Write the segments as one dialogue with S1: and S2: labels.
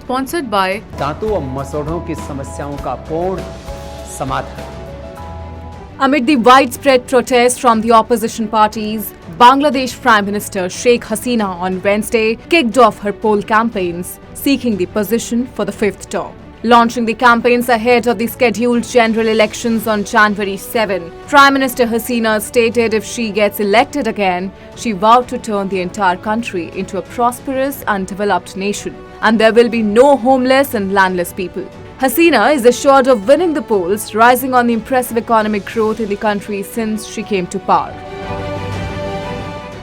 S1: Sponsored by
S2: दांतों और मसौढ़ों की समस्याओं का पूर्ण समाधान.
S1: Amid the widespread protests from the opposition parties, Bangladesh Prime Minister Sheikh Hasina on Wednesday kicked off her poll campaigns, seeking the position for the fifth term. Launching the campaigns ahead of the scheduled general elections on January 7, Prime Minister Hasina stated if she gets elected again, she vowed to turn the entire country into a prosperous and developed nation, and there will be no homeless and landless people. Hasina is assured of winning the polls, rising on the impressive economic growth in the country since she came to power.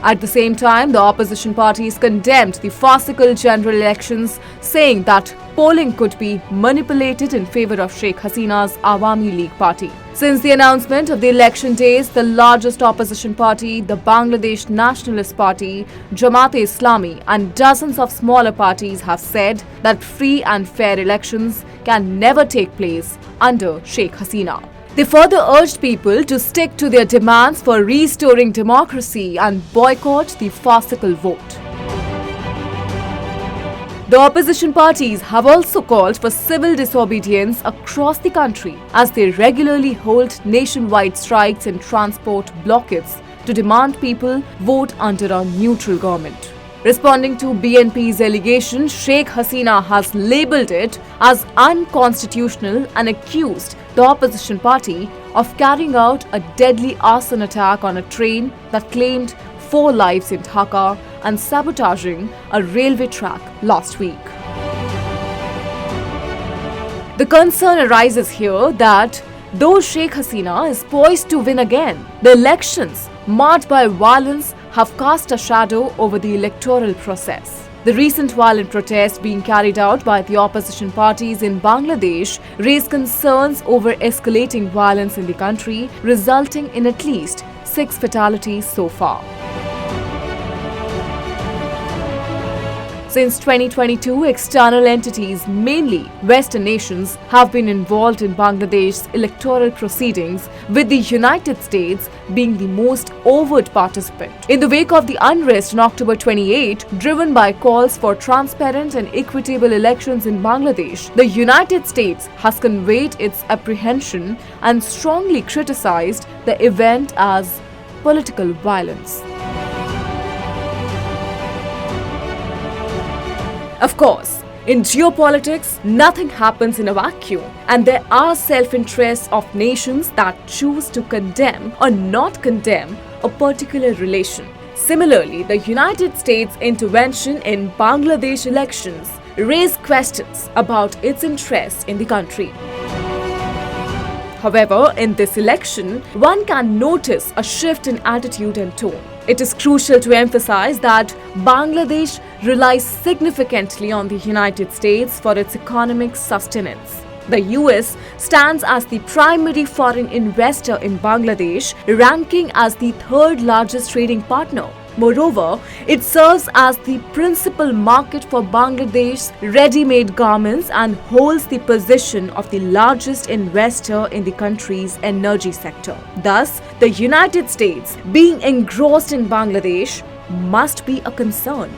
S1: At the same time, the opposition parties condemned the farcical general elections, saying that polling could be manipulated in favor of Sheikh Hasina's Awami League party. Since the announcement of the election days, the largest opposition party, the Bangladesh Nationalist Party, Jamaat-e-Islami, and dozens of smaller parties have said that free and fair elections can never take place under Sheikh Hasina. They further urged people to stick to their demands for restoring democracy and boycott the farcical vote. The opposition parties have also called for civil disobedience across the country as they regularly hold nationwide strikes and transport blockades to demand people vote under a neutral government. Responding to BNP's allegation, Sheikh Hasina has labelled it as unconstitutional and accused the opposition party of carrying out a deadly arson attack on a train that claimed 4 lives in Dhaka and sabotaging a railway track last week. The concern arises here that though Sheikh Hasina is poised to win again, the elections marred by violence have cast a shadow over the electoral process. The recent violent protests being carried out by the opposition parties in Bangladesh raise concerns over escalating violence in the country, resulting in at least 6 fatalities so far. Since 2022, external entities, mainly Western nations, have been involved in Bangladesh's electoral proceedings, with the United States being the most overt participant. In the wake of the unrest on October 28, driven by calls for transparent and equitable elections in Bangladesh, the United States has conveyed its apprehension and strongly criticized the event as political violence. Of course, in geopolitics, nothing happens in a vacuum, and there are self-interests of nations that choose to condemn or not condemn a particular relation. Similarly, the United States' intervention in Bangladesh elections raised questions about its interest in the country. However, in this election, one can notice a shift in attitude and tone. It is crucial to emphasize that Bangladesh relies significantly on the United States for its economic sustenance. The US stands as the primary foreign investor in Bangladesh, ranking as the 3rd largest trading partner. Moreover, it serves as the principal market for Bangladesh's ready-made garments and holds the position of the largest investor in the country's energy sector. Thus, the United States, being engrossed in Bangladesh, must be a concern.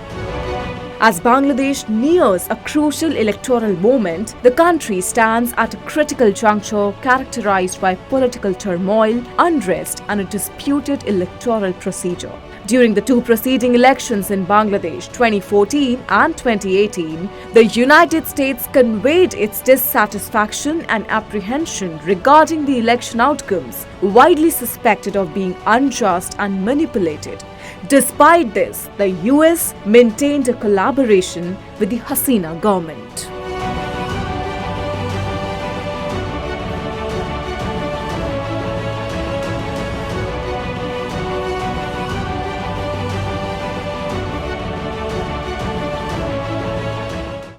S1: As Bangladesh nears a crucial electoral moment, the country stands at a critical juncture characterized by political turmoil, unrest, and a disputed electoral procedure. During the 2 preceding elections in Bangladesh, 2014 and 2018, the United States conveyed its dissatisfaction and apprehension regarding the election outcomes, widely suspected of being unjust and manipulated. Despite this, the US maintained a collaboration with the Hasina government.